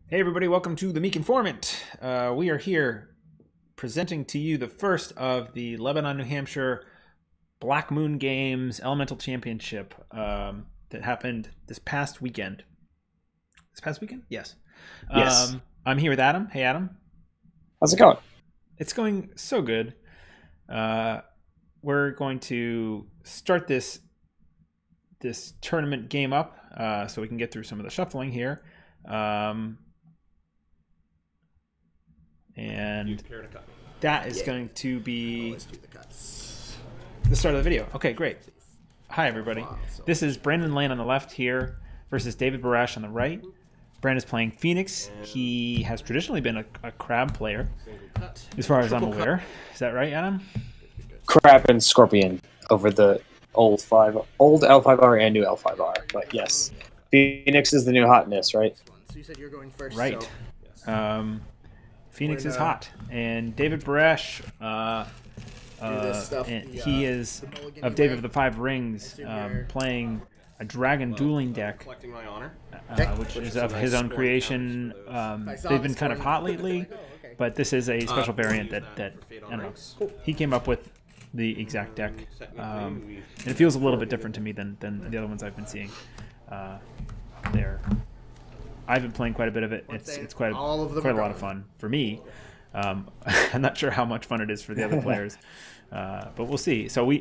Hey everybody, welcome to the Meek Informant. We are here presenting to you the first of the Lebanon, New Hampshire Black Moon Games Elemental Championship that happened this past weekend. This past weekend? Yes. Yes. I'm here with Adam. Hey Adam. How's it going? It's going so good. We're going to start this tournament game up so we can get through some of the shuffling here. And that is going to be the start of the video. Okay, great. Hi, everybody. This is Brandon Lane on the left here versus David Barash on the right. Brandon's playing Phoenix. He has traditionally been a crab player, as far as I'm aware. Is that right, Adam? Crab and Scorpion over the old L5R and new L5R. But yes, Phoenix is the new hotness, right? So you said you're going first. Right. So. Phoenix is hot, and David Barash, he is of David of the Five Rings, playing a Dragon Dueling Deck, which is of his own creation. They've been kind of hot lately, but this is a special variant that I don't know. He came up with the exact deck, and it feels a little bit different to me than the other ones I've been seeing. There. I've been playing quite a bit of it. It's quite a lot of fun for me. I'm not sure how much fun it is for the other players, but we'll see. So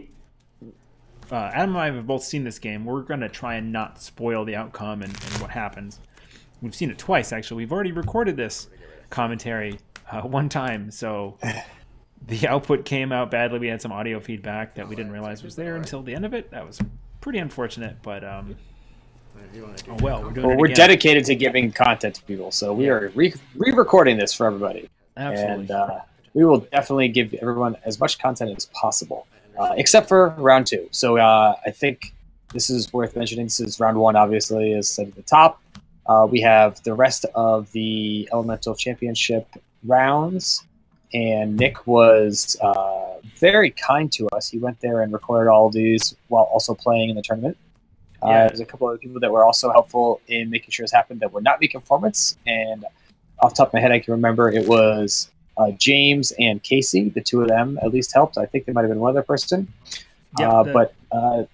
Adam and I have both seen this game. We're going to try and not spoil the outcome and what happens. We've seen it twice, actually. We've already recorded this commentary one time, so the output came out badly. We had some audio feedback that we didn't realize was there until the end of it. That was pretty unfortunate, but... oh well, we're doing it we're again. dedicated to giving content to people, so we are re-recording this for everybody. Absolutely. And we will definitely give everyone as much content as possible, except for round 2. So I think this is worth mentioning. This is round 1, obviously, as said at the top. We have the rest of the Elemental Championship rounds, and Nick was very kind to us. He went there and recorded all of these while also playing in the tournament. There's a couple of people that were also helpful in making sure this happened that were not Meek Informants, and off the top of my head, I can remember it was James and Casey. The two of them at least helped. I think there might have been one other person, but was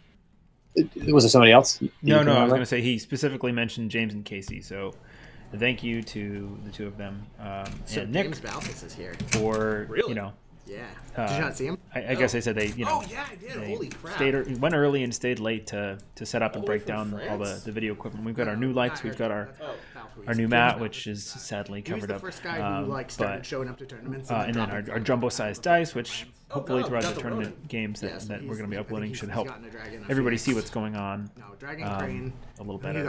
there somebody else? No, I was going to say he specifically mentioned James and Casey, so thank you to the two of them. So and Nick James Balthus is here. For Yeah. Did you not see him? I guess they said they Oh yeah, I did. Holy crap! Went early and stayed late to set up and break down all the video equipment. We've got our new lights. We've got our new mat, which is sadly covered up. He was the first guy who started showing up to tournaments. And then our jumbo-sized dice, which hopefully throughout the tournament games that we're going to be uploading should help everybody see what's going on a little better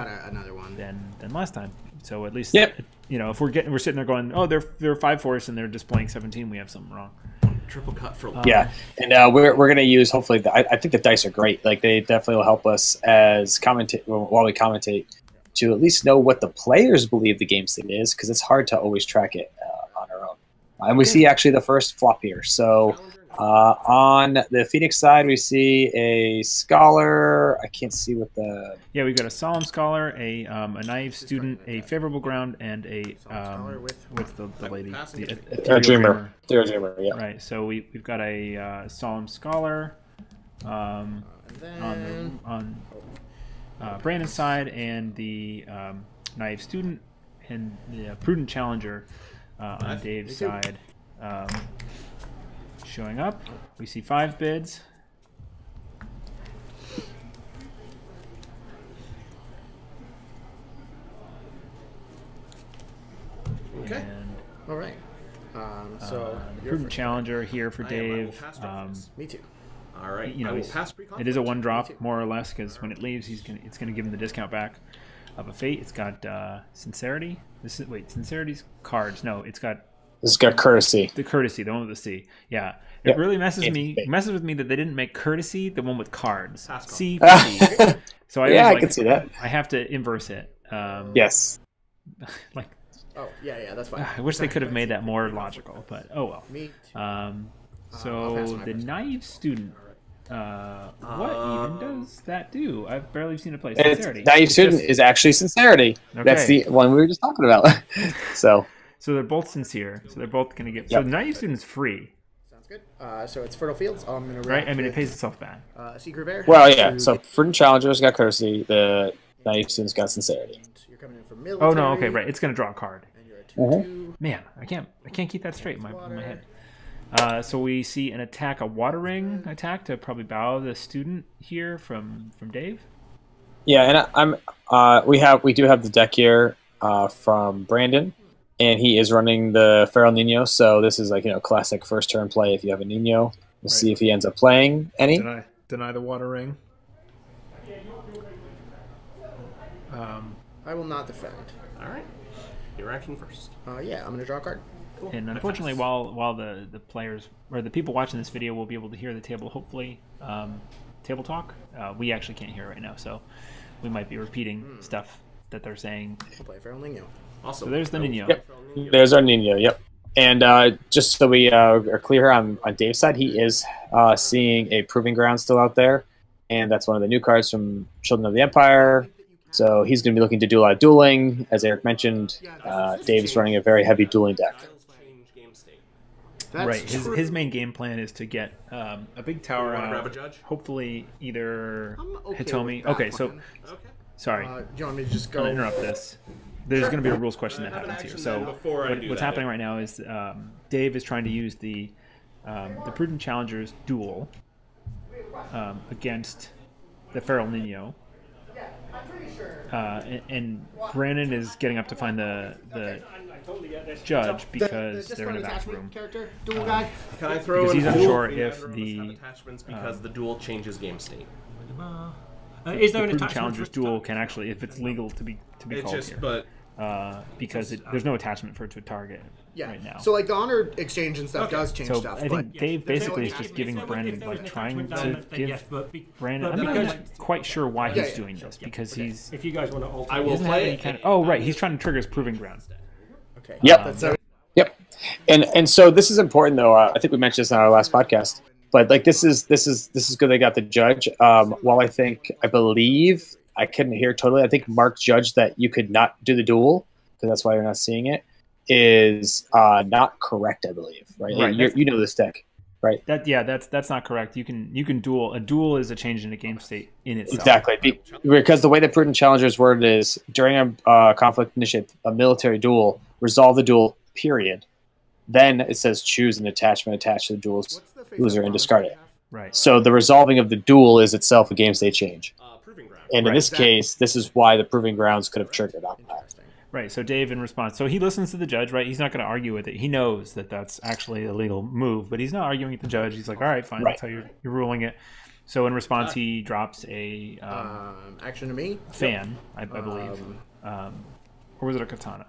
than last time. So at least if we're sitting there going, oh, they're 5-4 and they're displaying 17, we have something wrong. Triple cut for and we're going to use hopefully. I think the dice are great. Like they definitely will help us as commentate while we commentate to at least know what the players believe the game state is, because it's hard to always track it on our own. And we see actually the first flop here. So on the Phoenix side, we see a scholar. I can't see what the we've got a solemn scholar, a naive student, a favorable ground, and a with the lady, a dreamer. Yeah. Right. So we've got a solemn scholar on Brandon's side, and the naive student, and the prudent challenger on Dave's side. Showing up, we see 5 bids. Okay. And, all right. So the prudent challenger here for Dave. Me too. All right. It is a 1-drop more or less, because when it leaves, it's gonna give him the discount back of a fate. It's got sincerity. Sincerity's cards. No, it's got. This has got courtesy. The courtesy, the one with the C. Yeah. It really messes with me that they didn't make courtesy the one with cards. C for C. So I can see that. I have to inverse it. Yes. That's fine. I wish they could have made that more logical, but oh well. So the naive student What even does that do? I've barely seen it play. Sincerity. Naive Student is actually Sincerity. Okay. That's the one we were just talking about. So they're both sincere. So they're both going to get... So Naive Student's free. Sounds good. So it's Fertile Fields. I'm going to right? I mean, it pays itself back. Secret Bear. Well, yeah. So Prudent Challengers got Courtesy. The Naive Students got Sincerity. You're coming in for military. Oh, no. Okay, right. It's going to draw a card. And you're a 2/2. Man, I can't keep that straight in my head. So we see an attack, a Water Ring attack to probably bow the student here from Dave. Yeah, and we do have the deck here from Brandon, and he is running the Feral Nino. So this is like classic first turn play. If you have a Nino, we'll see if he ends up playing any. Deny the Water Ring. I will not defend. All right, you're acting first. Yeah, I'm going to draw a card. And unfortunately, while the players or the people watching this video will be able to hear the table, hopefully, table talk, we actually can't hear it right now, so we might be repeating stuff that they're saying. We'll play Feral Nino. Awesome. So there's the Nino. Yep, there's our Nino. Yep. And just so we are clear here on Dave's side, he is seeing a Proving Ground still out there, and that's one of the new cards from Children of the Empire. So he's going to be looking to do a lot of dueling. As Eric mentioned, Dave's running a very heavy dueling deck. Right. His main game plan is to get a big tower out. Hopefully, either Hitomi. Okay, so sorry. Do you want me to just go? I'll interrupt this. There's going to be a rules question that happens here. So what's happening right now is Dave is trying to use the Prudent Challengers duel against the Feral Nino. And Brandon is getting up to find the judge because they're in a back room. Duel guy. Can I throw because in he's unsure if the attachments because the duel changes game state. Is there an attachment Challengers duel can actually, if it's legal to be called just, here, but because there's no attachment for it to a target right now. So like the honor exchange and stuff does change stuff. I think Dave basically is just giving Brandon, like trying to give Brandon. I'm not quite sure why he's doing this because he's. If you guys want to alter, I will play it. Oh right, he's trying to trigger his Proving Ground. Okay. Yep. Yep. And so this is important though. I think we mentioned this in our last podcast, but like this is good. They got the judge. While I believe I couldn't hear totally. I think Mark judged that you could not do the duel because that's why you're not seeing it. Is not correct, I believe. Right. You know this deck, right? That's not correct. You can duel. A duel is a change in a game state in itself. Exactly, because the way that Prudent Challengers worded is during a conflict initiative, a military duel, resolve the duel. Period. Then it says choose an attachment attached to the duel's loser and discard it. Right. So the resolving of the duel is itself a game state change. And in this case, this is why the Proving Grounds could have triggered on that. Right. So Dave, in response, so he listens to the judge, right? He's not going to argue with it. He knows that that's actually a legal move, but he's not arguing with the judge. He's like, all right, fine, that's how you're ruling it. So in response, he drops a action to me fan, I believe, or was it a katana?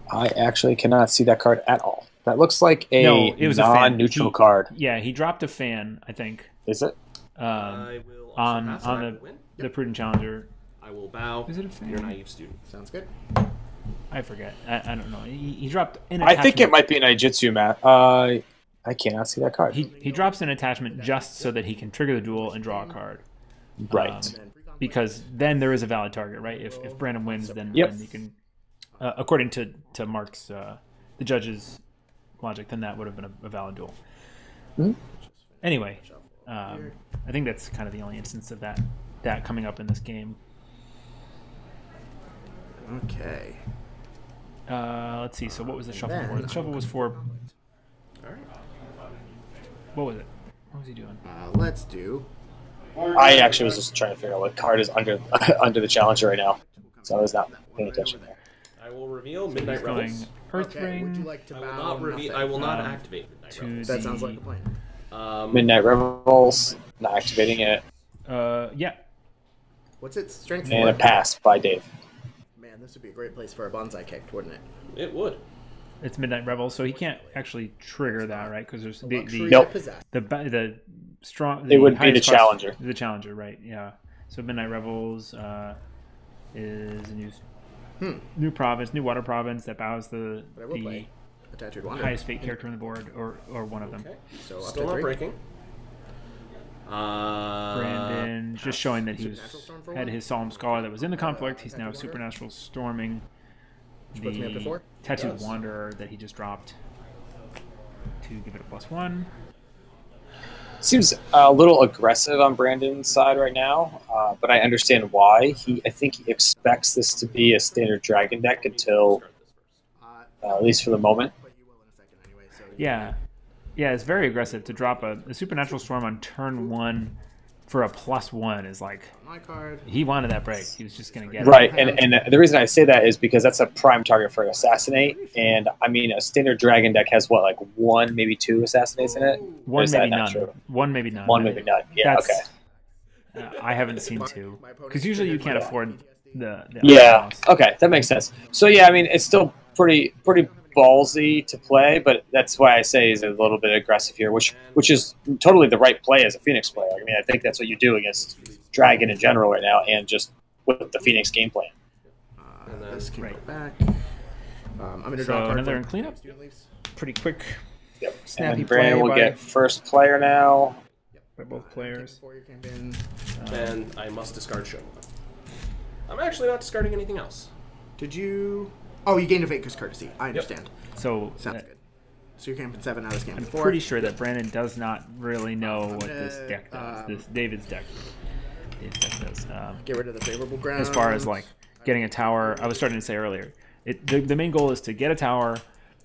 I actually cannot see that card at all. That looks like a non-neutral card. Yeah, he dropped a fan, I think. Is it? On the Prudent Challenger. I will bow. Is it a fan? You're a naive student. Sounds good. I forget. I don't know. He dropped an attachment. I think it might be an Aijutsu, Matt. I cannot see that card. He drops an attachment just so that he can trigger the duel and draw a card. Right. Because then there is a valid target, right? If Brandon wins, then you can... according to Mark's, the judge's logic, then that would have been a valid duel. Mm-hmm. Anyway, I think that's kind of the only instance of that coming up in this game. Okay. Let's see. So what was the shuffle for? The shuffle was for... What was it? What was he doing? Let's do... I actually was just trying to figure out what card is under under the challenger right now, so I was not paying attention there. I will reveal Midnight Rebels. Earth Ring. Would you like to bow? I will not activate Midnight Rebels. That sounds like a plan. Midnight Rebels, not activating it. Yeah. What's its strength? And a pass by Dave. Man, this would be a great place for a bonsai kick, wouldn't it? It would. It's Midnight Rebels, so he can't actually trigger that, right? Because there's the strong. It would be the challenger. The challenger, right? Yeah. So Midnight Rebels is a new province, new water province that bows the highest highest fate character on the board, or one of them. Okay. So still not breaking. Brandon, just showing that he had his Solemn Scholar that was in the conflict. He's now Supernatural Storming the Tattooed Wanderer that he just dropped to give it a +1. Seems a little aggressive on Brandon's side right now, but I understand why. I think he expects this to be a standard Dragon deck until, at least for the moment. Yeah. Yeah, it's very aggressive to drop a Supernatural Storm on turn 1 for a +1 is like, he wanted that break. He was just going to get it. Right, and the reason I say that is because that's a prime target for Assassinate, and I mean, a standard Dragon deck has what, like 1, maybe 2 Assassinates in it? One, maybe none. One, maybe none. One, maybe none. Yeah, okay. I haven't seen 2, because usually you can't afford the yeah, okay, that makes sense. So yeah, I mean, it's still pretty ballsy to play, but that's why I say is a little bit aggressive here, which is totally the right play as a Phoenix player. I mean, I think that's what you do against Dragon in general right now, and just with the Phoenix game plan. This can go back. I'm going to So draw another in cleanup. Pretty quick. Yep. Snappy And Brandon will play get first player now. by both players. And I must discard Shogun. I'm actually not discarding anything else. Did you... Oh, you gained a Vacuous Courtesy. I understand. So Sounds good. So you're camping 7 out of this game. I'm pretty sure that Brandon does not really know what this deck does. This David's deck does. Get rid of the favorable ground. As far as like getting a tower, I was starting to say earlier, the main goal is to get a tower,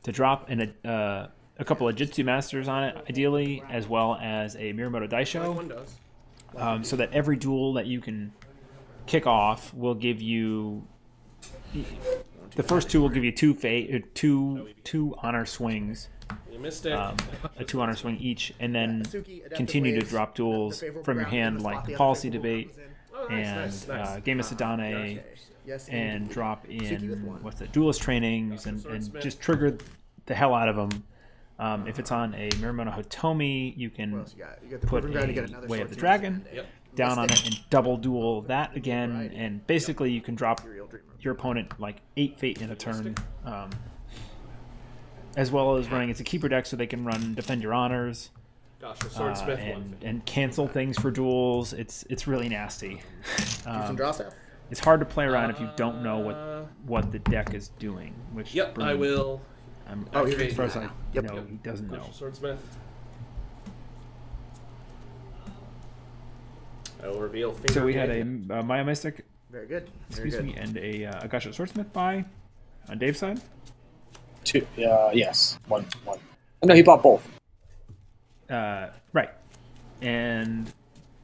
to drop a couple of Jitsu Masters on it, ideally, as well as a Mirumoto Daisho, so that every duel that you can kick off will give you... The first 2 will give you two honor swings. You missed it. A 2 honor swing each, and then continue to drop duels from your hand, like the Policy Debate and Game of Sedane, and drop in Duelist Trainings, and just trigger the hell out of them. If it's on a Mirumoto Hitomi, you can put a Way of the Dragon down on it and double duel that again, and basically you can drop your opponent like 8 Fate in a turn, as well as running. It's a keeper deck, so they can run Defend Your Honors, and cancel things for duels. It's really nasty. It's hard to play around if you don't know what the deck is doing. Which I will. As far as I know, he doesn't know. Swordsmith. I will reveal. So we had a Maya Mystic. Very good. Excuse me, and a Agasha Swordsmith buy on Dave's side. 2. Yes. One. No, he bought both. Right. And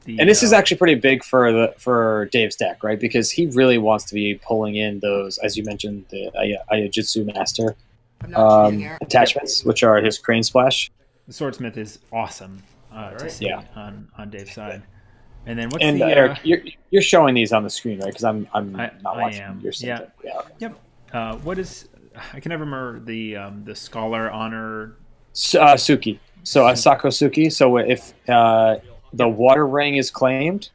this is actually pretty big for Dave's deck, right? Because he really wants to be pulling in those, as you mentioned, the Ayajitsu Master attachments, which are his Crane Splash. The Swordsmith is awesome to see on Dave's side. And then what's Eric, you're showing these on the screen, right? Because I'm not watching. I am. Your yeah. Okay. Yep. What is? I can never remember the Scholar Honor. Suki. So Asako Suki. So if the Water Ring is claimed,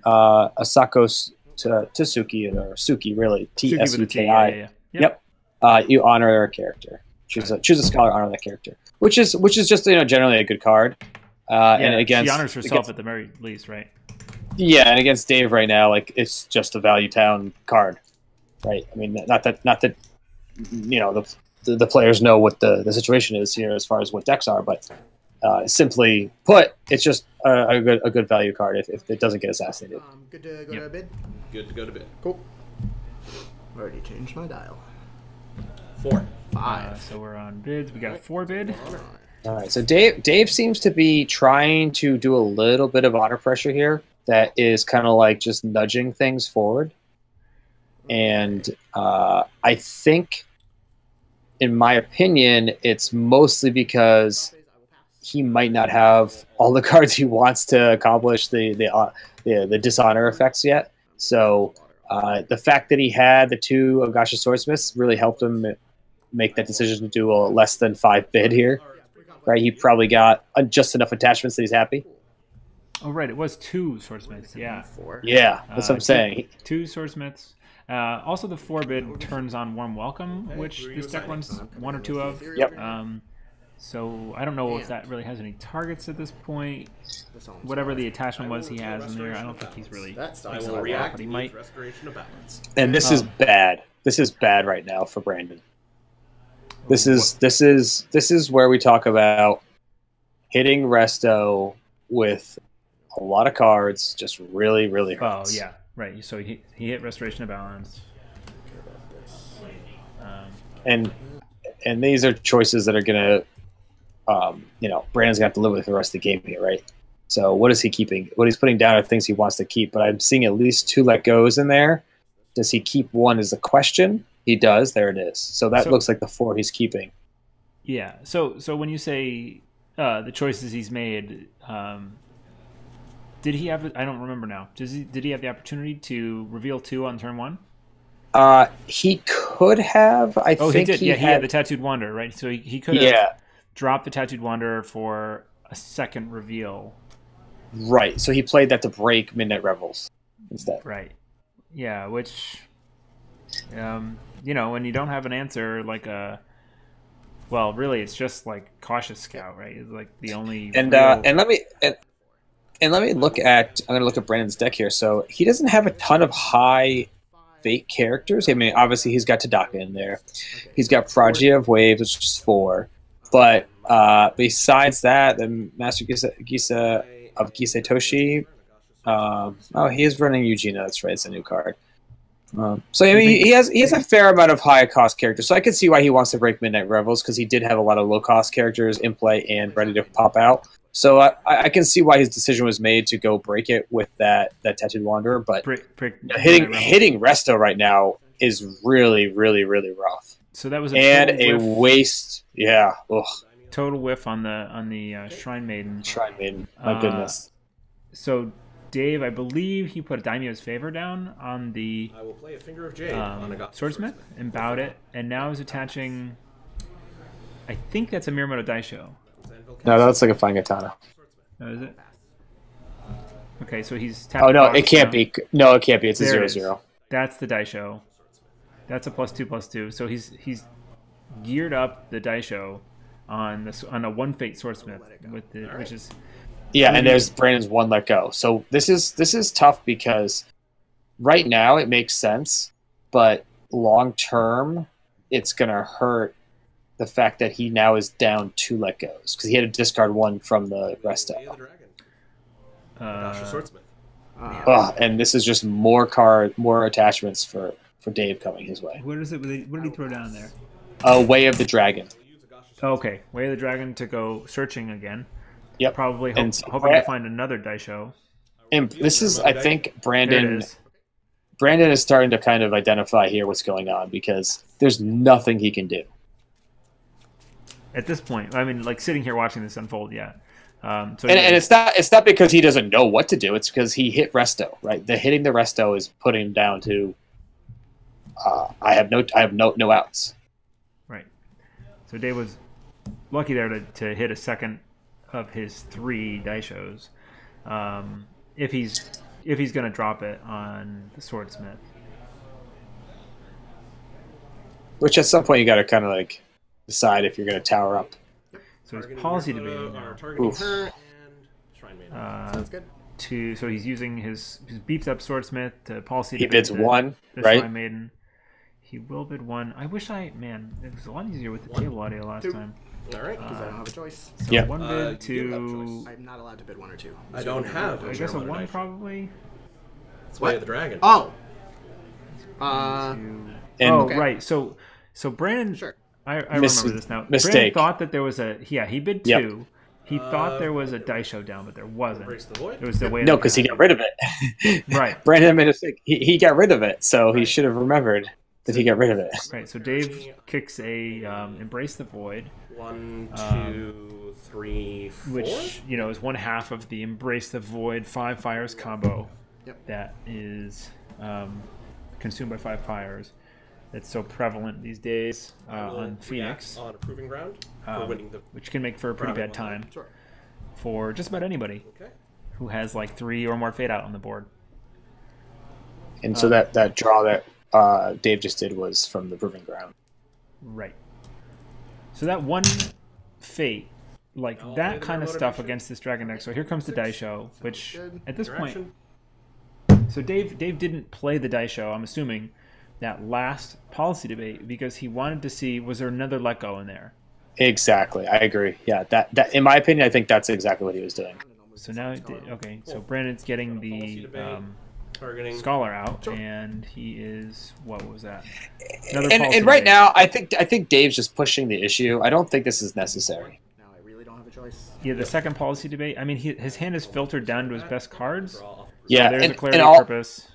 Asako Suki, or Suki really, Tsuki. Yep. You honor a character. Choose a Scholar, honor that character, which is just generally a good card. And against, she honors herself at the very least, right? Yeah, and against Dave right now, like, it's just a value town card, right? I mean, not that the players know what the situation is here as far as what decks are, but simply put, it's just a good value card if it doesn't get assassinated. Good to go to bid. Good to go to bid. Cool. Already changed my dial. 4. 5. So we're on bids. We got a 4 bid. All right, so Dave seems to be trying to do a little bit of honor pressure here that is kind of like just nudging things forward. And I think, in my opinion, it's mostly because he might not have all the cards he wants to accomplish the dishonor effects yet. So the fact that he had the 2 Agasha Swordsmiths really helped him make that decision to do a less than 5 bid here. Right, he probably got just enough attachments that he's happy. Oh, right, it was 2 Swordsmiths, yeah. 4. Yeah, that's what I'm saying. 2 Swordsmiths. Also, the 4 bid turns on Warm Welcome, which this deck runs 1 or 2 of. Yep. So I don't know if that really has any targets at this point. Whatever the attachment was he has in there, I don't think he's really. I will react, but he might. Restoration of balance. And this is bad. This is bad right now for Brandon. This is where we talk about hitting resto with a lot of cards just really hurts. Oh yeah, right. So he hit restoration of balance. And these are choices that are gonna, Brandon's gonna have to live with for the rest of the game here, right? So what is he keeping? What he's putting down are things he wants to keep. But I'm seeing at least 2 let goes in there. Does he keep one? Is the question. He does. There it is. So that looks like the 4 he's keeping. Yeah. So when you say the choices he's made, did he have? I don't remember now. Did he have the opportunity to reveal 2 on turn 1? He could have. I think he did. He had the Tattooed Wanderer, right? So he could have dropped the Tattooed Wanderer for a second reveal. Right. So he played that to break Midnight Revels instead. Right. Yeah. Which, when you don't have an answer, like well, really, it's just like Cautious Scout, right? It's like the only. And let me look at. I'm going to look at Brandon's deck here. So he doesn't have a ton of high fate characters. I mean, obviously he's got Tadaka in there. He's got Prodigy of Waves, which is 4. But besides that, the Master Gisa of Gisei Toshi. He is running Eugenia. That's right. It's a new card. So I mean, he has a fair amount of high cost characters. So I can see why he wants to break Midnight Revels, because he did have a lot of low cost characters in play and ready to pop out. So I can see why his decision was made to go break it with that Tattooed Wanderer. But hitting Resto right now is really rough. So that was a waste. Yeah. Ugh. Total whiff on the Shrine Maiden. Shrine Maiden. My goodness. So Dave, I believe he put Daimyo's Favor down on the I will play a Finger of Jade on a Swordsmith and bowed it, and now is attaching. I think that's a Miyamoto Daisho. No, that's like a Fine Katana. Oh, is it? Okay, so he's tapped. Oh no, it can't be. No, it can't be. It's a 0/0. That's the Daisho. That's a +2/+2. So he's geared up the Daisho on a 1 Fate Swordsmith with the which is. Yeah, and there's Brandon's 1 let go. So this is tough because right now it makes sense, but long term it's gonna hurt the fact that he now is down 2 let goes because he had to discard 1 from the Resto. And this is just more attachments for Dave coming his way. What is it? What did he throw down there? Way of the Dragon. Okay, Way of the Dragon to go searching again. Yep. Probably hoping to find another Daisho. And this is, I think, Brandon is starting to kind of identify here what's going on because there's nothing he can do. At this point, I mean, like sitting here watching this unfold, yeah. And it's not because he doesn't know what to do. It's because he hit Resto, right? Hitting the Resto is putting him down to I have no outs. Right. So Dave was lucky there to hit a second of his 3 Daishos. If he's going to drop it on the Swordsmith. Which at some point you got to kind of like decide if you're going to tower up. So his policy debate now. Sounds good. So he's using his beefed up Swordsmith to policy he debate. He bids 1, right? Shrine Maiden. He will bid 1. I wish it was a lot easier with the table audio last time. All right, because I don't have a choice. So yeah. 1 bid to. I'm not allowed to bid 1 or 2. I don't have. I guess a 1 probably. It's Way of the Dragon. Oh. Okay. Right. So Brandon. Sure. I remember this now. Mistake. Brandon thought that there was he bid 2. Yep. He thought there was a Daisho down, but there wasn't. It was the way. No, because he got rid of it. Right. Brandon made a mistake. He got rid of it, so he should have remembered that he got rid of it. Right. So Dave kicks a Embrace the Void. 1, 2, 3, 4. Which is 1/2 of the Embrace the Void 5 Fires combo. Yep. That is consumed by 5 fires. That's so prevalent these days on Phoenix. On a proving ground for winning which can make for a pretty bad time for just about anybody who has like 3 or more fade out on the board. And so that draw that Dave just did was from the proving ground. Right. So that 1 Fate, like that kind of stuff against this Dragon deck. So here comes the Die Show, which at this point, so Dave didn't play the Die Show, I'm assuming, that last policy debate because he wanted to see, was there another let go in there? Exactly, I agree. Yeah, that in my opinion, I think that's exactly what he was doing. So now, okay, so Brandon's getting the Scholar out, and he is, what was that? And right now, I think Dave's just pushing the issue. I don't think this is necessary. No, I really don't have a choice. Yeah, the second policy debate. I mean, his hand is filtered down to his best cards. Yeah, so there's a clarity purpose.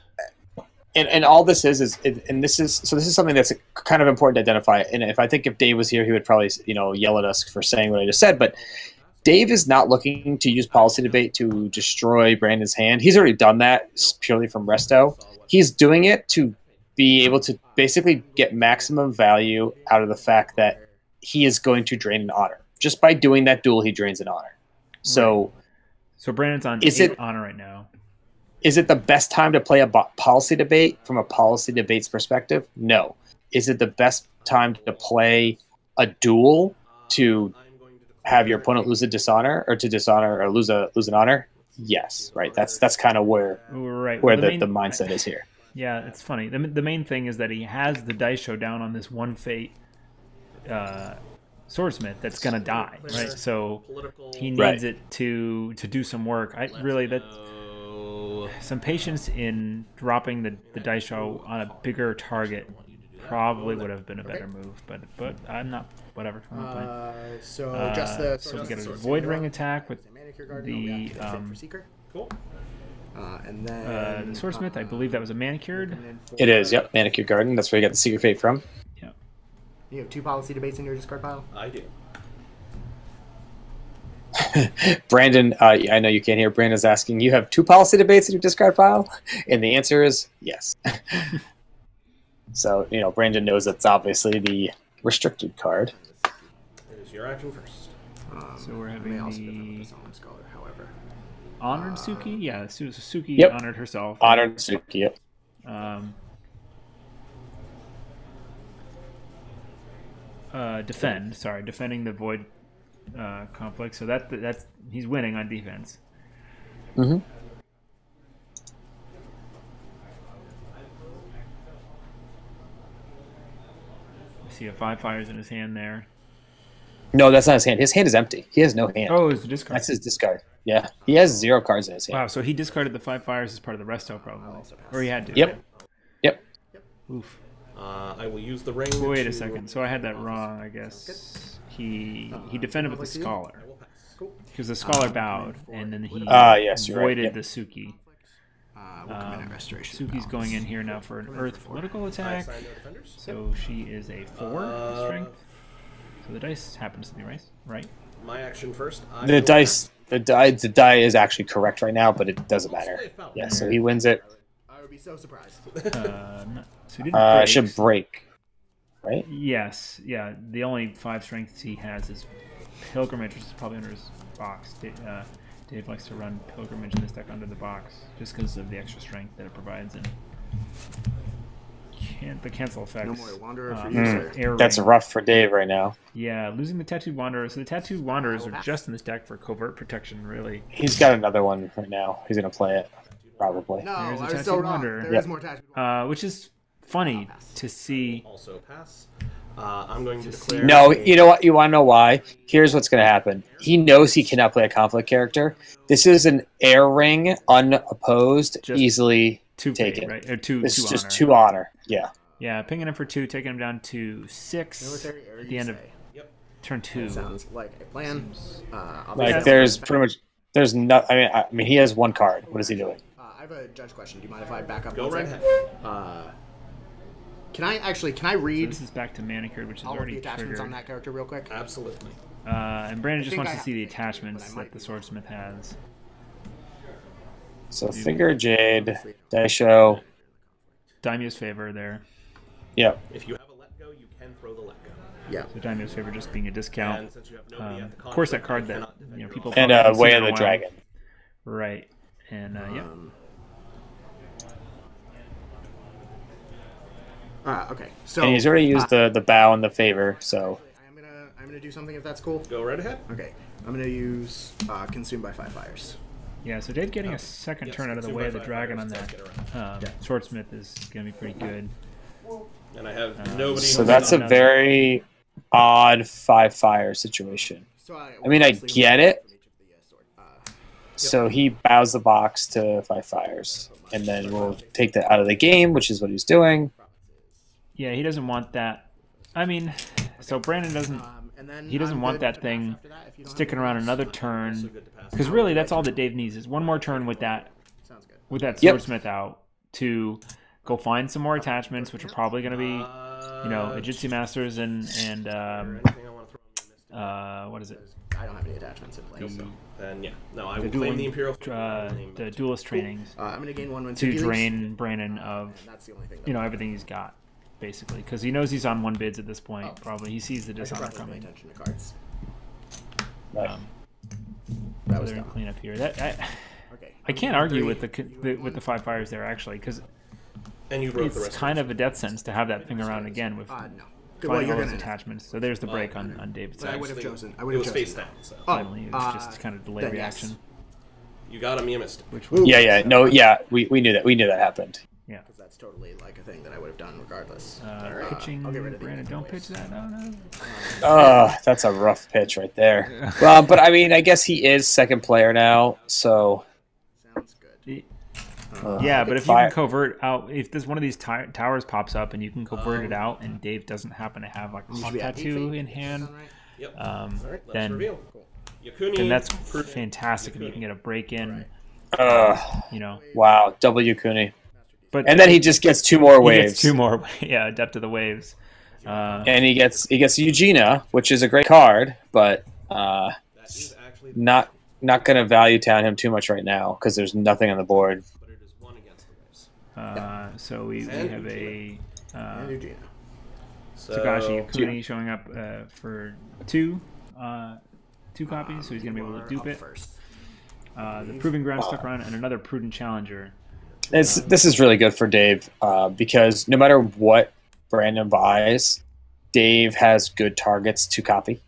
And all this is this is something that's kind of important to identify. And if Dave was here, he would probably yell at us for saying what I just said. But Dave is not looking to use policy debate to destroy Brandon's hand. He's already done that purely from resto. He's doing it to be able to basically get maximum value out of the fact that he is going to drain an honor. Just by doing that duel, he drains an honor. So Brandon's on 8 honor right now. Is it the best time to play a policy debate from a policy debate's perspective? No. Is it the best time to play a duel to have your opponent lose a dishonor or to dishonor or lose an honor? Yes, right. That's kind of where the mindset is here. Yeah, it's funny. The main thing is that he has the Die Show down on this one Fate Swordsmith that's gonna die, right? So he needs it to do some work. Some patience in dropping the Die Show on a bigger target probably would have been a better move, but I'm not. Whatever. So we get a Void Ring attack with the cool. And then the Swordsmith. I believe that was a manicured. It is. Yep, manicured garden. That's where you got the Secret Fate from. Yeah. You have 2 policy debates in your discard pile. I do. Brandon, I know you can't hear. Brandon's asking, you have 2 policy debates in your discard pile? And the answer is yes. So, Brandon knows that's obviously the restricted card. It is your action first. So we're having the Scholar, however. Honored Suki? Yeah, Suki yep. honored herself. Honored Suki, yep. Defending the Void conflict. So that's he's winning on defense. Mm-hmm. See a 5 fires in his hand there. No, that's not his hand. His hand is empty. He has no hand. Oh, it's a discard. That's his discard. Yeah, he has 0 cards in his hand. Wow, so he discarded the 5 fires as part of the resto, probably, or he had to. Yep. Yep. Oof. I will use the ring. Wait a second. So I had that wrong, I guess. He defended with the Scholar because the Scholar bowed, and then he voided the Suki. Suki's going in here now for an Earth political attack. So she is a 4 strength. So the dice happens to be right. My action first. The die is actually correct right now, but it doesn't matter. Yeah, so he wins it. I would be so surprised. So he didn't break. Should break, right? Yes, yeah. The only 5 strengths he has is Pilgrimage, which is probably under his box. Dave likes to run Pilgrimage in this deck under the box, just because of the extra strength that it provides and the cancel effects. No more Wanderer for you, sir. That's rough for Dave right now. Yeah, losing the Tattooed Wanderer. So the Tattooed Wanderers are just in this deck for covert protection, really. He's got another one right now. He's going to play it, probably. No, I was still wrong. There is more Tattooed Wanderer. Which is funny to see. Also pass. I'm going to declare. No, you know what? You want to know why? Here's what's going to happen. He knows he cannot play a conflict character. This is an air ring, unopposed, just easily taken. Right? Or two this is honor. Just 2 honor. Yeah. Yeah, pinging him for 2, taking him down to 6 at the end of turn 2. That sounds like a plan. There's pretty much. There's no. I mean, he has 1 card. What is he doing? I have a judge question. Do you mind if I back up? Go right ahead. Can I read? So this is back to Manicured, which is all already of the attachments triggered. on that character real quick? Absolutely. And Brandon just wants to see the attachments that the Swordsmith has. So Finger Jade, Daisho. Daimyo's Favor there. Yep. If you have a let go, you can throw the let go. Yeah. So Daimyo's Favor just being a discount. And since you have nobody at the of course, that card that people. And Way of the Dragon. Right. And yeah. Okay. So and he's already used the bow and the favor, so I'm gonna do something if that's cool. Go right ahead. Okay, I'm gonna use Consumed by 5 Fires. Yeah, so Dave getting a second turn out of the way of the dragon on that Swordsmith is going to be pretty good. And I have nobody. So that's a very odd 5 fire situation. So I mean, I get it. So he bows the box to 5 fires, and then we'll take that out of the game, which is what he's doing. Yeah, he doesn't want that. I mean, so Brandon doesn't. He doesn't want that thing sticking around another turn, because really that's all that Dave needs is one more turn with that Swordsmith out to go find some more attachments, which are probably going to be, you know, Jitsi Masters and what is it? I don't have any attachments in place. Then yeah, no, I will claim the Imperial. The duelist trainings. I'm going to gain 1 win to drain Brandon of, you know, everything he's got. Basically, because he knows he's on 1 bids at this point. Probably he sees the dishonor coming. Attention to cards. That was clean up here. I can't argue with the 5 fires there actually, because it's kind of a death sentence to have that thing around again with finding all those attachments. So there's the break on David's side. I would have chosen. It was face down. So. Finally, it was just kind of delay reaction. Yes. You got him, you missed. We knew that. We knew that happened. Yeah, because that's totally like a thing that I would have done regardless. Pitching, I'll get rid of Brandon, don't pitch that. No. That's a rough pitch right there. Well, but I mean, I guess he is second player now, so. Sounds good. Yeah, but if you can covert out, if there's one of these towers pops up and you can covert it out, and Dave doesn't happen to have like a hawk tattoo in hand, then that's fantastic if you can get a break in. You know. Wow, double Yukuni. And then he just gets 2 more waves. He gets 2 more, yeah, Adept of the Waves. And he gets Eugenia, which is a great card, but not going to value town him too much right now because there's nothing on the board. So we have a Tagashi Yukuni showing up for 2 copies, so he's going to be able to dupe it. The Proving Ground stuck around, and another Prudent Challenger. This is really good for Dave because no matter what Brandon buys, Dave has good targets to copy.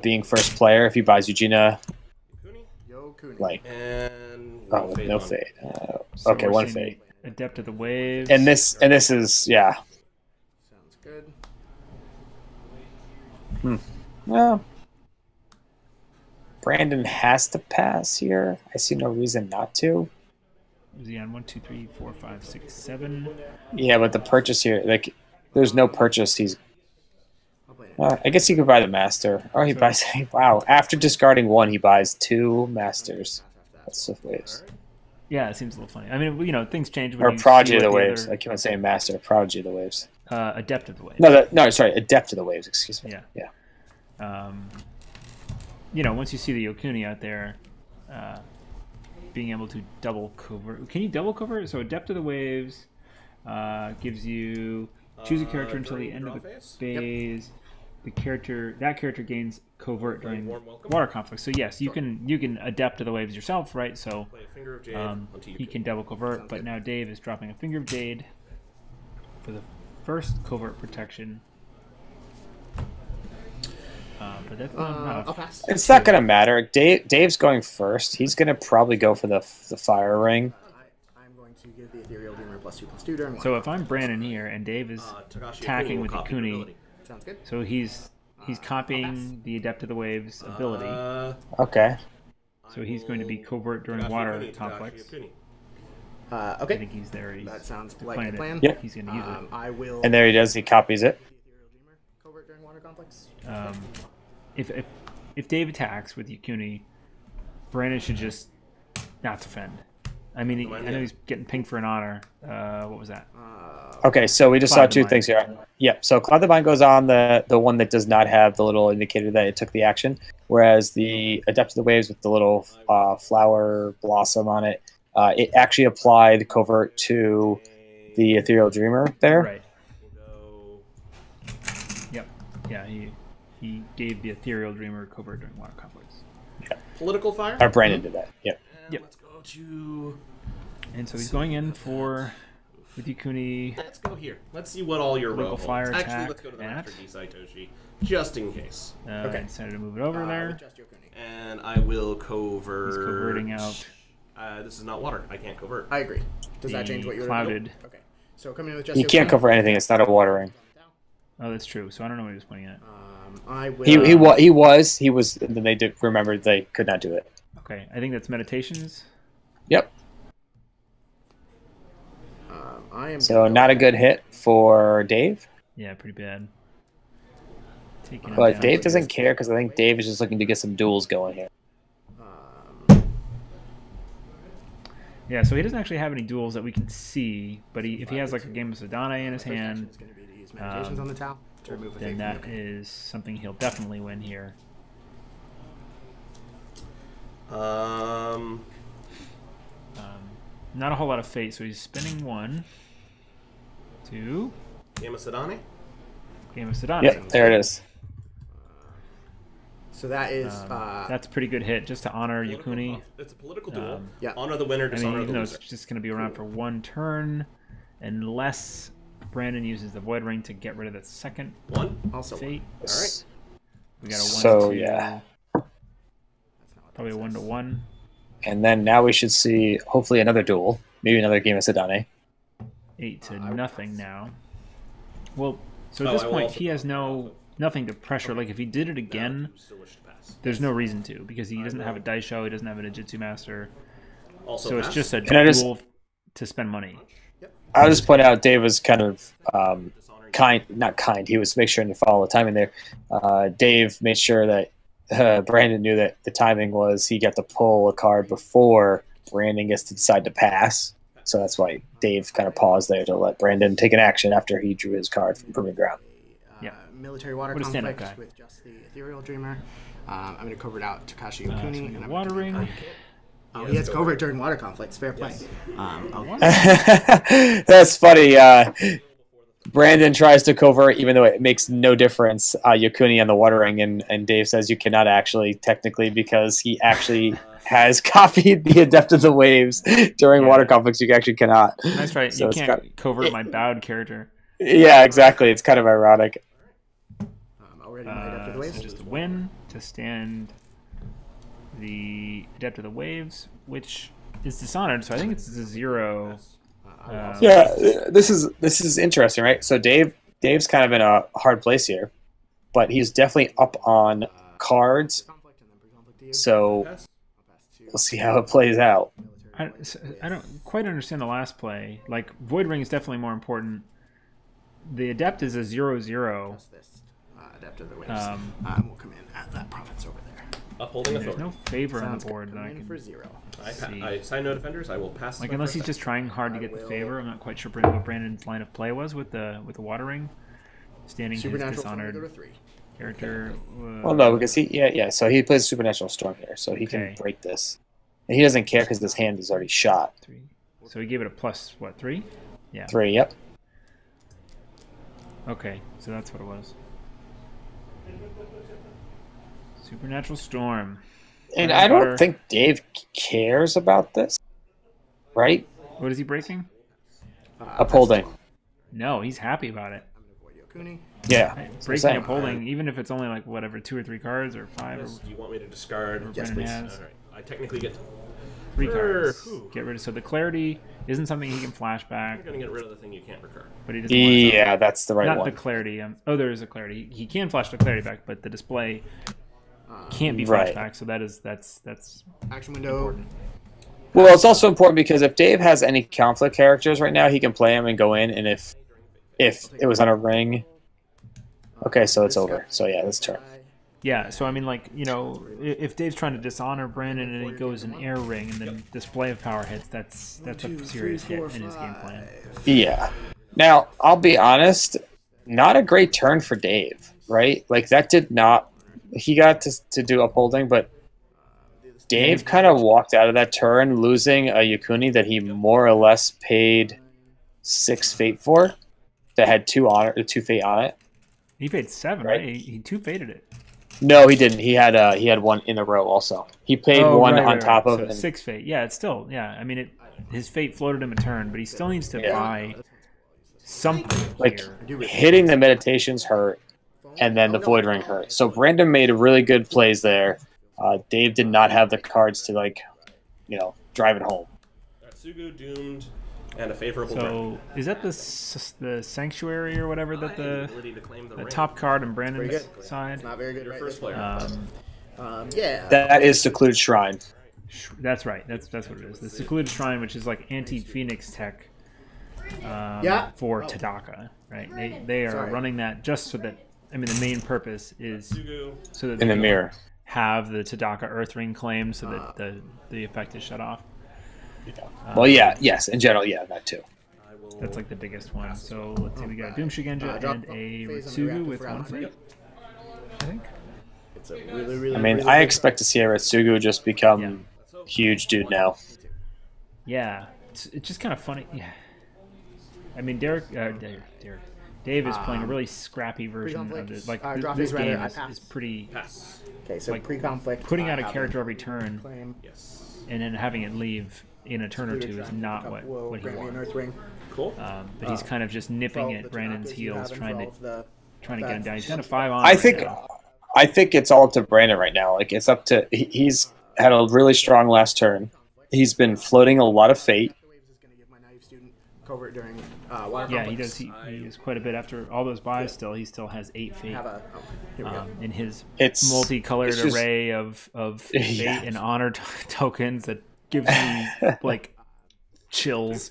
Being first player, if he buys Eugenia, like no fade. Okay, 1 fade. Adept of the Waves. And this is Sounds good. Well, Brandon has to pass here. I see no reason not to. Is he on 1, 2, 3, 4, 5, 6, 7? Yeah, but the purchase here, like, there's no purchase. I guess he could buy the master. Or he buys. Wow! After discarding 1, he buys 2 masters. That's Swift Waves. Yeah, it seems a little funny. I mean, you know, things change. Or Prodigy of the Waves. I keep on saying master. Prodigy of the Waves. Adept of the Waves. No, sorry, Adept of the Waves. Excuse me. Yeah. You know, once you see the Yokuni out there, being able to double covert. Can you double covert? So Adept of the Waves gives you choose a character until the end of the phase. That character gains covert during water conflicts. So yes, you can Adept of the Waves yourself, right? So he can double covert, but now Dave is dropping a Finger of Jade for the first covert protection. But that's not enough. It's not going to matter. Dave's going first. He's going to probably go for the fire ring. I'm going to give the Ethereal Dreamer +2/+2 during 1. So if I'm Brandon here and Dave is attacking with Yukuni, sounds good. so he's copying the Adept of the Waves ability. Okay. So he's going to be covert during water complex. Okay. I think he's there. That sounds like a plan. Yep. He's going to use it. I will. And there he does. He copies it. Covert during water complex. If Dave attacks with Yukuni, Brandon should just not defend. I mean, I know he's getting pinged for an honor. What was that? Okay, so we just saw 2 things here. Yep, so Cloud Divine goes on the one that does not have the little indicator that it took the action, whereas the Adept of the Waves with the little flower blossom on it, it actually applied covert to the Ethereal Dreamer there. Right. Yep. Yeah, he gave the Ethereal Dreamer covert during water complex. Yeah. Political fire? Brandon did that. Yep. Let's go to... And so he's going in for with Yukuni. Let's go here. Let's see what all your Local row fire holds. attack Actually, let's go to the at- Master D Saitoshi, just in case. I decided to move it over there. Just Yokuni. And I will covert. He's coverting out. This is not water. I can't covert. I agree. Does that The change what you clouded. Okay. So coming in with just You can't Yokuni. cover anything. It's not a watering. Oh, that's true. So I don't know what he was pointing at. I will. He was. And then they did remember they could not do it. Okay, I think that's meditations. Yep. I am. So not a good hit for Dave. Yeah, pretty bad. Taking him But down. Dave doesn't care because I think Dave is just looking to get some duels going here. Yeah, so he doesn't actually have any duels that we can see, but if he has like a game of Sedane in his hand, It's going to be to use meditations on the towel to remove a then fate that from Yokuni. is something he'll definitely win here. Not a whole lot of fate, so he's spinning 1, 2, Game of Sedane? game of Sedane. Yep, there it is. So that is. That's a pretty good hit, just to honor Yukuni. It's a political duel. Yeah. Honor the winner, I dishonor mean, even the though loser. it's just going to be around for 1 turn, unless Brandon uses the Void Ring to get rid of that second One. Also, fate. All right. We got a 1 So, to 2, yeah. probably a 1 to 1. And then now we should see, hopefully, another duel. Maybe another game of Sedane. 8 to nothing now. Well, so at Oh, this I will point, also he has pass. nothing to pressure. Like, if he did it again, You still wish to pass. there's no reason to, because he doesn't have a dice show, he doesn't have a Ninjutsu Master. Also So it's pass. just a Can I just- duel to spend money. I'll just point out Dave was kind of not kind. He was make sure to follow the timing there. Dave made sure that Brandon knew that the timing was he got to pull a card before Brandon gets to decide to pass. So that's why Dave kind of paused there to let Brandon take an action after he drew his card from Proving Ground. Yeah. Military water What a stand-up conflict guy. with just the Ethereal Dreamer. I'm going to cover it out Takashi So Yokuni. we and got I'm Water gonna- Ring. Oh, he has covert during water conflicts. Fair play. That's funny. Brandon tries to covert even though it makes no difference. Yokuni on the watering, and Dave says you cannot actually technically because he actually has copied the Adept of the Waves during water conflicts. You actually cannot. That's right. So You it's can't covert my bowed character. Yeah, exactly. It's kind of ironic. Already my Adept of the Waves. So just a win to stand the Adept of the Waves, which is dishonored. So I think it's a 0. Yeah, this is interesting, right? So Dave's kind of in a hard place here, but he's definitely up on cards. Conflict and then pre-conflict to you. So Pass. we'll see how it plays out. I don't quite understand the last play. Like, Void Ring is definitely more important. The Adept is a 0/0. This Adept of the Waves. We'll come in at that province over there. Upholding There's authority. no favor on Sounds the board good. that I Come in can for 0. see. I sign no defenders. I will pass. Like, my unless first he's just trying hard to get the will- favor. I'm not quite sure what Brandon's line of play was with the Water Ring. Standing his Supernatural dishonored Tornado 3. character. Well, no, because yeah. So he plays Supernatural Storm here, so he Okay. can break this, and he doesn't care because his hand is already shot. 3. So he gave it a plus, what, 3? Yeah. 3. Yep. Okay, so that's what it was. Supernatural Storm. And Bread I don't butter. think Dave cares about this, right? What is he breaking? Upholding. No, he's happy about it. I'm going to avoid Yokuni. Yeah. Breaking saying. upholding, even if it's only like whatever 2 or 3 cards or 5 or Yes, do you want me to discard? Yes, Brandon please. has. All right. I technically get. 3 cards. Whew. Get rid of. So the clarity isn't something he can flash You're back, gonna get rid of the thing you can't recur. but he doesn't want to. Yeah, that's the right Not one. the clarity. Oh, there is a clarity. He can flash the clarity back, but the display can't be right. flashed back. So that's Action window. important. Well, it's also important because if Dave has any conflict characters right now, he can play them and go in. And if it was on a ring, okay, so it's over. So yeah, this turn. Yeah. So I mean, like, you know, if Dave's trying to dishonor Brandon and he goes an air ring and then display of power hits, that's a serious hit in his game plan. Yeah. Now I'll be honest, not a great turn for Dave, right? Like that did not. He got to do upholding, but Dave kind of walked out of that turn losing a Yukuni that he more or less paid 6 fate for, that had 2 fate on it. He paid 7, Right. right? He 2-fated it. No, he didn't. He had 1 in a row also. He paid Oh, 1 right, on right, top right. of So it. 6 fate. Yeah, it's still, yeah. I mean, his fate floated him a turn, but he still needs to Yeah. buy something Like here. hitting the meditations hurt, and then the Void Ring hurt. So Brandon made really good plays there. Dave did not have the cards to, like, you know, drive it home. Sugu doomed, and a favorable. So is that the Sanctuary or whatever that the top card on Brandon's side? It's not very good. Your Right first this player. yeah. That is Secluded Shrine. That's right. That's what it is. The Secluded Shrine, which is like anti-Phoenix tech for Tadaka, right? They are running that just so that, I mean, the main purpose is so that in the mirror have the Tadaka Earth Ring claim so that the effect is shut off. Well, yeah, yes, in general, yeah, that too. That's like the biggest one. So let's see, we got a Doom Shigenja and a Ritsugu with 1 fate, I think. It's a really, I mean, I expect to see a Retsugu just become huge dude now. Yeah, it's just kind of funny. Yeah, I mean, Dave is playing a really scrappy version of it. Like this game is pretty. Okay, so like, pre-conflict. Putting out a character every turn, and then having it leave in a turn or two is not what he wants. Cool. But he's kind of just nipping at Brandon's heels, trying to get him down. He's kind of 5 on. I think it's all up to Brandon right now. Like, it's up to he's had a really strong last turn. He's been floating a lot of fate. Yeah, he does. He is quite a bit after all those buys. He still has 8 fate in his multicolored array of fate and honor tokens that gives me like chills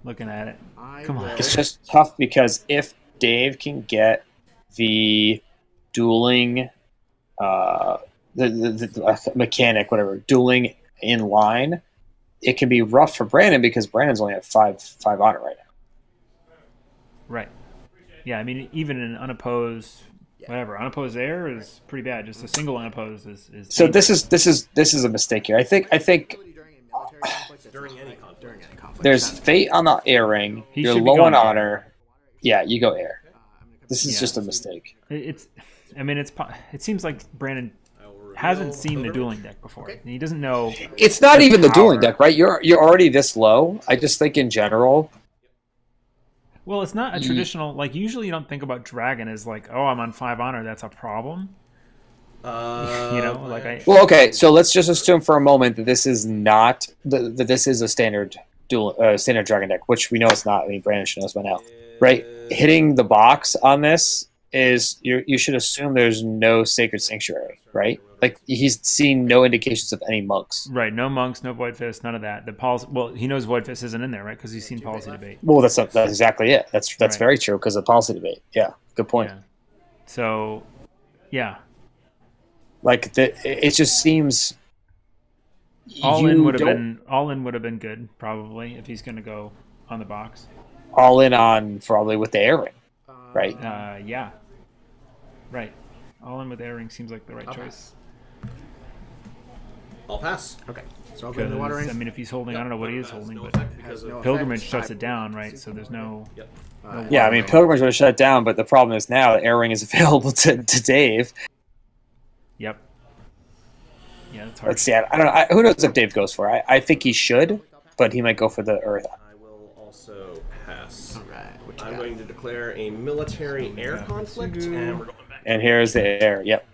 looking at it. Come on, it's just tough because if Dave can get the dueling, the mechanic, whatever, dueling in line, it can be rough for Brandon because Brandon's only at 5 honor right now. Right. Yeah, I mean, even an unopposed, whatever, unopposed air is pretty bad. Just a single unopposed is so this is a mistake here. I think During any conflict. There's fate on the air ring. You're low on honor. Yeah, you go air. This is just a mistake. It seems like Brandon hasn't seen the dueling deck before. He doesn't know. It's not even the dueling deck, right? You're already this low. I just think in general. Well, it's not a traditional, like, usually you don't think about Dragon as like, oh, I'm on 5 honor, that's a problem. Well, okay, so let's just assume for a moment that this is not that this is a standard standard Dragon deck, which we know it's not. I mean, Brandon should know this by now, right? Hitting the box on this is you should assume there's no Sacred Sanctuary, right? Like, he's seen no indications of any monks. Right, no monks, no Void Fist, none of that. The policy, well, he knows Void Fist isn't in there, right? Because he's seen policy debate. Well, that's exactly it. That's right. Very true because of policy debate. Yeah, good point. Yeah. So, yeah. Like, it just seems all in would have been good probably if he's going to go on the box. All in on probably with the air ring, right? Yeah. Right. All in with air ring seems like the right choice. I'll pass. Okay. So I'll go to the water ring. I mean, if he's holding, I don't know what he is holding, but Pilgrimage shuts it down, right? So there's no. Yeah, I mean, Pilgrimage would have shut it down, but the problem is now the air ring is available to Dave. Yep. Yeah, that's hard. Let's see. I don't know. Who knows if Dave goes for it? I think he should, but he might go for the Earth. I will also pass. All right. I'm going to declare a military air conflict, and we're going back. And here's the air. Yep.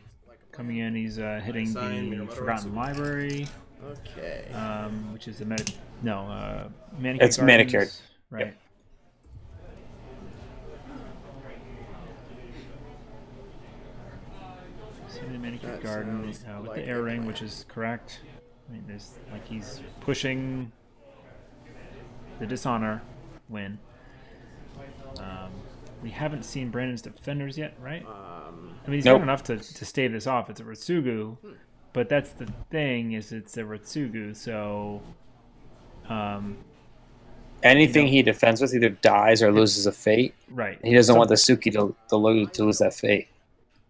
Coming in, he's hitting the Forgotten Library. Okay. Which is the Manicured It's Gardens. Manicured. Right. Yep. The Manicured Garden with the air ring, which is correct. I mean, there's like he's pushing the Dishonor win. We haven't seen Brandon's Defenders yet, right? I mean, he's got enough to stave this off. It's a Ritsugu, but that's the thing is it's a Ritsugu, so anything he defends with either dies or loses a fate. Right. He doesn't want the Suki to lose that fate.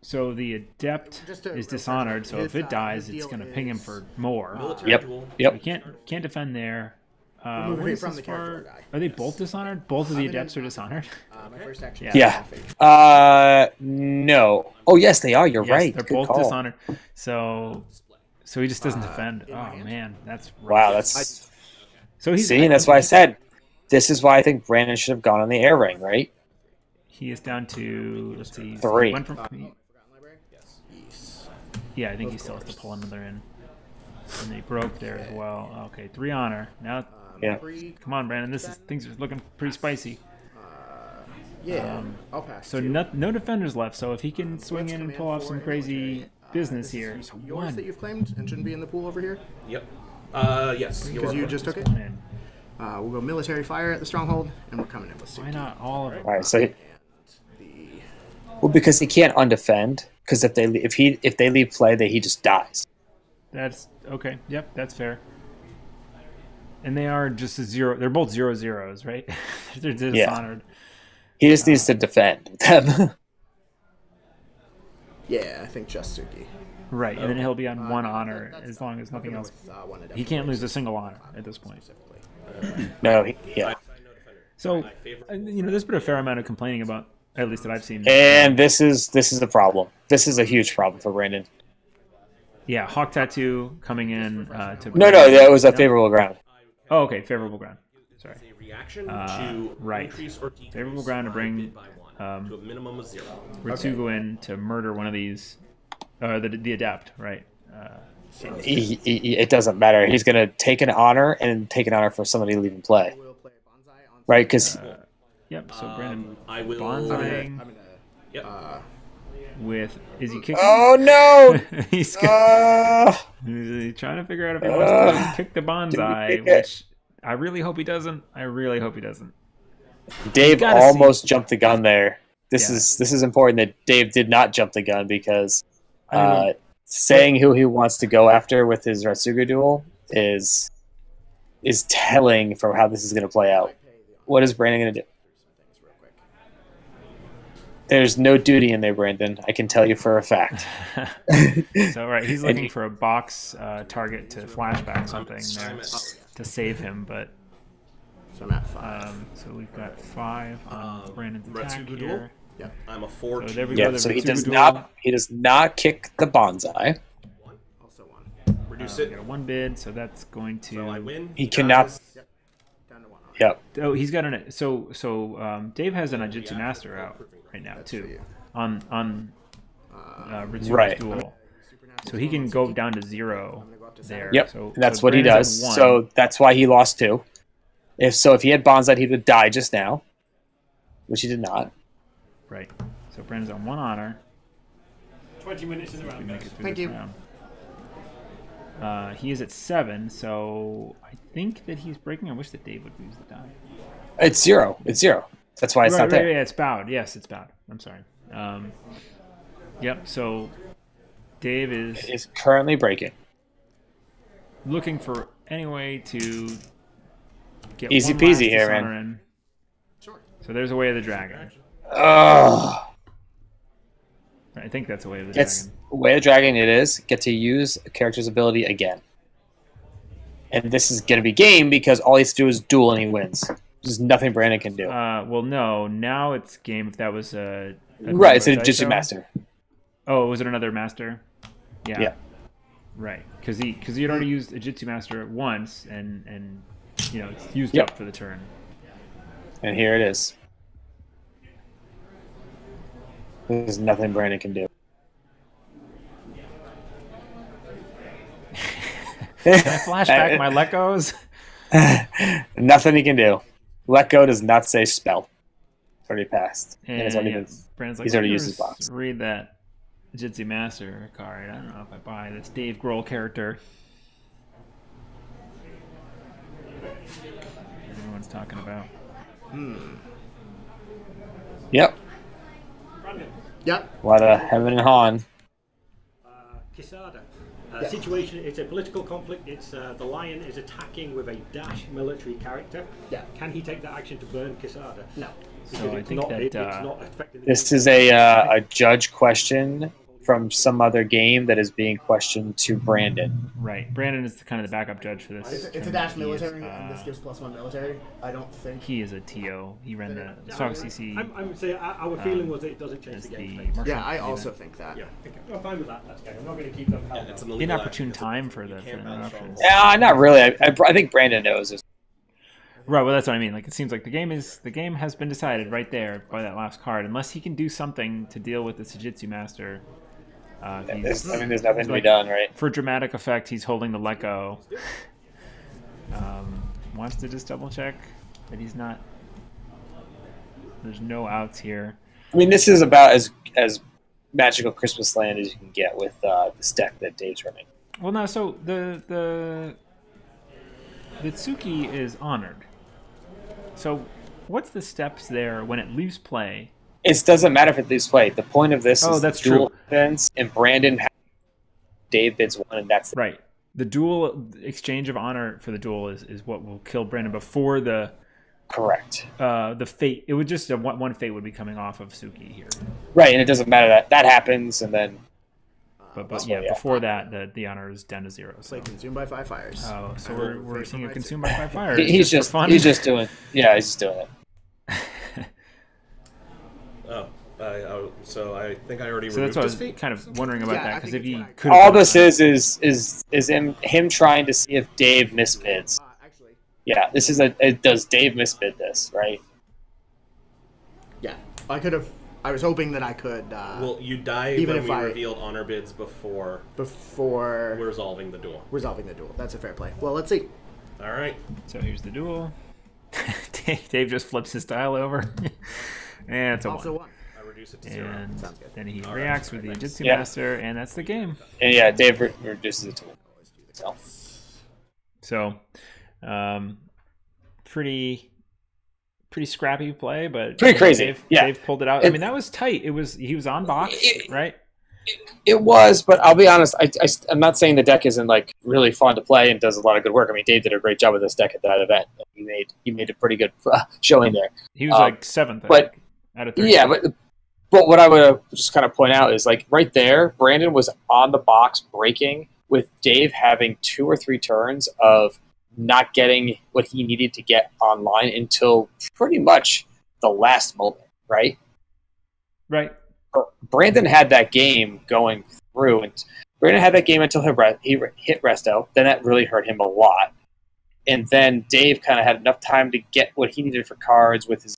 So the Adept is dishonored, so if it dies, it's going to ping him for more. Yep. We can't defend there. Are they both dishonored? Both of the Adepts are dishonored? My first action. Yeah. No. Oh, yes, they are. You're right. They're Good both call. dishonored. So he just doesn't defend. Oh man, that's rough. Wow. That's so he's. See, that's why I said. this is why I think Brandon should have gone on the air ring, right? He is down to, let's see, 3. Yeah, I think he still has to pull another in. And they broke there as well. Okay, 3 honor. Now, come on, Brandon. Things are looking pretty spicy. I'll pass. So no defenders left. So if he can swing in and pull off some crazy business here. So yours that you've claimed and shouldn't be in the pool over here? Yep. Yes. Because you just took it? We'll go military fire at the stronghold, and we're coming in with Suki. Why not all of it? All right, so well, because he can't undefend. Because if they leave play, he just dies. That's okay. Yep, that's fair. And they are just a 0. They're both 0/0s, right? They're dishonored. He just needs to defend them. Yeah, I think just Suki. Right, and then he'll be on 1 honor as long as nothing else. He can't lose a single honor at this point. No, So, there's been a fair amount of complaining about, at least that I've seen. And this is a problem. This is a huge problem for Brandon. Yeah, Hawk Tattoo coming in to... No, that was a favorable ground. Oh, okay, favorable ground. Sorry. Right. Favorable ground to bring to a minimum of 0. Ritsugu in to murder one of these, the adept, right? It doesn't matter. He's going to take an honor and take an honor for somebody leaving play. Right, because... Yep, so Brandon I will... bonsaiing with... Is he kicking? Oh, no! He's trying to figure out if he wants to kick the bonsai, which I really hope he doesn't. Dave almost jumped the gun there. This is important that Dave did not jump the gun because saying who he wants to go after with his Ratsuga duel is telling for how this is going to play out. What is Brandon going to do? There's no duty in there, Brandon. I can tell you for a fact. So, right, he's looking for a box target to flashback something there to save him, but... So I'm at 5. So we've got 5 on Brandon's attack here. Yep. I'm a 4. So there we go. So he does not kick the bonsai. Also 1. Reduce it. Got a 1 bid, so that's going to... So I win. He cannot... Down to 1. Yep. Oh, he's got an... So Dave has an Ajitsu Master out right now, too, on Ritsugu's duel. So he can go down to 0 there. Yep, so that's what he does. So that's why he lost 2. If he had bonsai, he would die just now, which he did not. Right. So Brandon's on 1 honor. 20 minutes is around. Thank you. He is at 7, so I think that he's breaking. I wish that Dave would use the die. It's 0. It's 0. That's why it's not there. Yeah, it's bowed. Yes, it's bowed. I'm sorry. Yep. So Dave is currently breaking. Looking for any way to get easy one peasy last here, dishonor man. in. So there's a way of the dragon. I think that's a way of the dragon. It's way of the dragon. It is get to use a character's ability again, and this is going to be game because all he has to do is duel and he wins. There's nothing Brandon can do. Well, no. Now it's game. If that was a right, it's a Jujutsu Master. Oh, was it another master? Yeah. Right, because he had already used a Jujutsu Master once, and it's used up for the turn. And here it is. There's nothing Brandon can do. Can I flash back my let goes? Nothing he can do. Let go does not say spell. It's already passed. And it's already he's already used his box. Read that Jujutsu Master card. I don't know if I buy this Dave Grohl character. Everyone's talking about. Yep. Yep. A lot of Heaven and Han. Quesada. Situation, it's a political conflict. It's the lion is attacking with a dash military character. Yeah. Can he take that action to burn Quesada? No. So I think it's not affecting the this is a judge question from some other game that is being questioned to Brandon. Right. Brandon is kind of the backup judge for this. It's a dash military, and this gives +1 military. I don't think... He is a TO. He ran the Stock CC. I'm saying our feeling was that it doesn't change the game. Yeah, I also think that. Yeah, okay. I'm fine with that. That's okay. I'm not going to keep them. Inopportune time for the interruptions. Yeah, not really. I think Brandon knows this. Right, well, that's what I mean. Like, it seems like the game has been decided right there by that last card. Unless he can do something to deal with the Sujitsu Master. There's nothing to be done, right? For dramatic effect, he's holding the let go. Wants to just double check that he's not. There's no outs here. I mean, this is about as magical Christmas land as you can get with this deck that Dave's running. Well, no. So the Tsuki is honored. So what's the steps there when it leaves play? It doesn't matter if it leaves play. The point of this is that's dual true. defense, and Brandon Dave bids one, and that's right. The dual exchange of honor for the duel is what will kill Brandon before the correct. The fate. It would just one fate would be coming off of Tsuki here. Right, and it doesn't matter that happens, and then. But yeah, before that, the honor is down to 0. So. Play consumed by 5 fires. Oh, so we're seeing a consumed by 5 fires. He's just doing it. Yeah, he's just doing it. So I think I already. So that's what I was kind of wondering about that, because if he could. All this is him trying to see if Dave misbids. Actually. Yeah, this is does Dave misbid this, right? Yeah, I could have. I was hoping that I could. Well, you died even when if we I revealed honor bids before resolving the duel. Resolving the duel. That's a fair play. Well, let's see. All right. So here's the duel. Dave just flips his tile over, and it's a also 1. one. I reduce it to 0. And Sounds good. then he reacts with the Jitsu Yeah. Master, and that's the game. And yeah, Dave reduces it to 1. So, pretty scrappy play, but pretty crazy. Dave pulled it out. I mean, that was tight. He was on box, right? It was, but I'll be honest. I'm not saying the deck isn't like really fun to play and does a lot of good work. I mean, Dave did a great job with this deck at that event. He made a pretty good showing there. He was like 7th, but out of 30. Yeah, but what I would just kind of point out is like right there, Brandon was on the box breaking with Dave having 2 or 3 turns of not getting what he needed to get online until pretty much the last moment, right? Right. Brandon had that game going through, and Brandon had that game until he hit Resto. Then that really hurt him a lot. And then Dave kind of had enough time to get what he needed for cards with his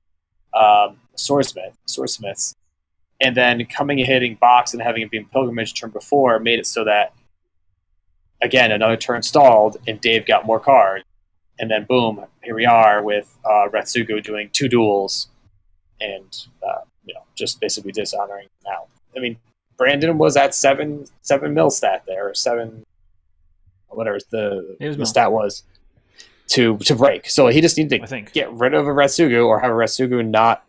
Swordsmiths. And then coming and hitting box and having it be Pilgrimage turn before made it so that, again, another turn stalled, and Dave got more cards. And then, boom, here we are with Ratsugu doing 2 duels and, just basically dishonoring him out. I mean, Brandon was at 7 mil stat there, or 7, whatever the stat was, to break. So he just needed to get rid of a Ratsugu or have a Ratsugu not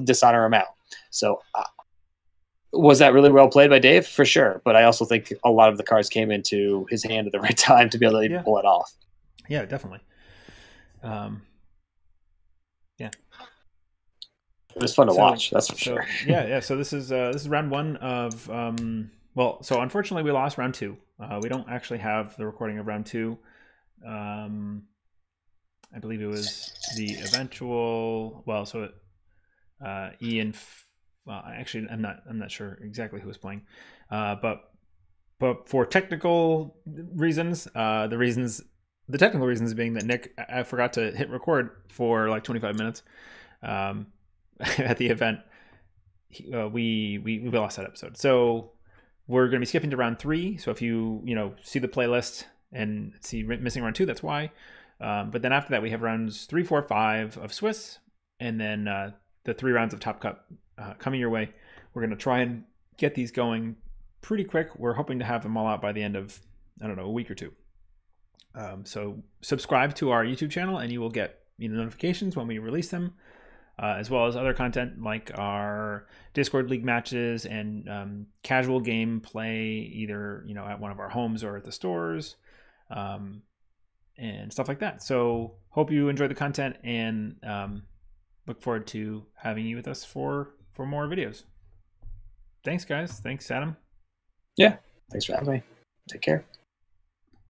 dishonor him out. So was that really well played by Dave? For sure. But I also think a lot of the cards came into his hand at the right time to be able to even pull it off. Yeah, definitely. It was fun to watch. That's for sure. Yeah. So this is round 1 of so unfortunately we lost round 2. We don't actually have the recording of round 2. I believe it was the eventual. Well, so Ian. Actually, I'm not sure exactly who was playing, but for technical reasons, the technical reasons being that Nick, I forgot to hit record for like 25 minutes at the event. We lost that episode, so we're going to be skipping to round 3. So if you see the playlist and see missing round 2, that's why. But then after that, we have rounds 3, 4, 5 of Swiss, and then the 3 rounds of Top Cup coming your way. We're going to try and get these going pretty quick. We're hoping to have them all out by the end of, I don't know, a week or 2. So subscribe to our YouTube channel and you will get notifications when we release them, as well as other content like our Discord League matches and casual game play, either at one of our homes or at the stores, and stuff like that. So hope you enjoy the content, and look forward to having you with us for more videos. Thanks, guys. Thanks, Adam. Yeah. Thanks for having me. Take care.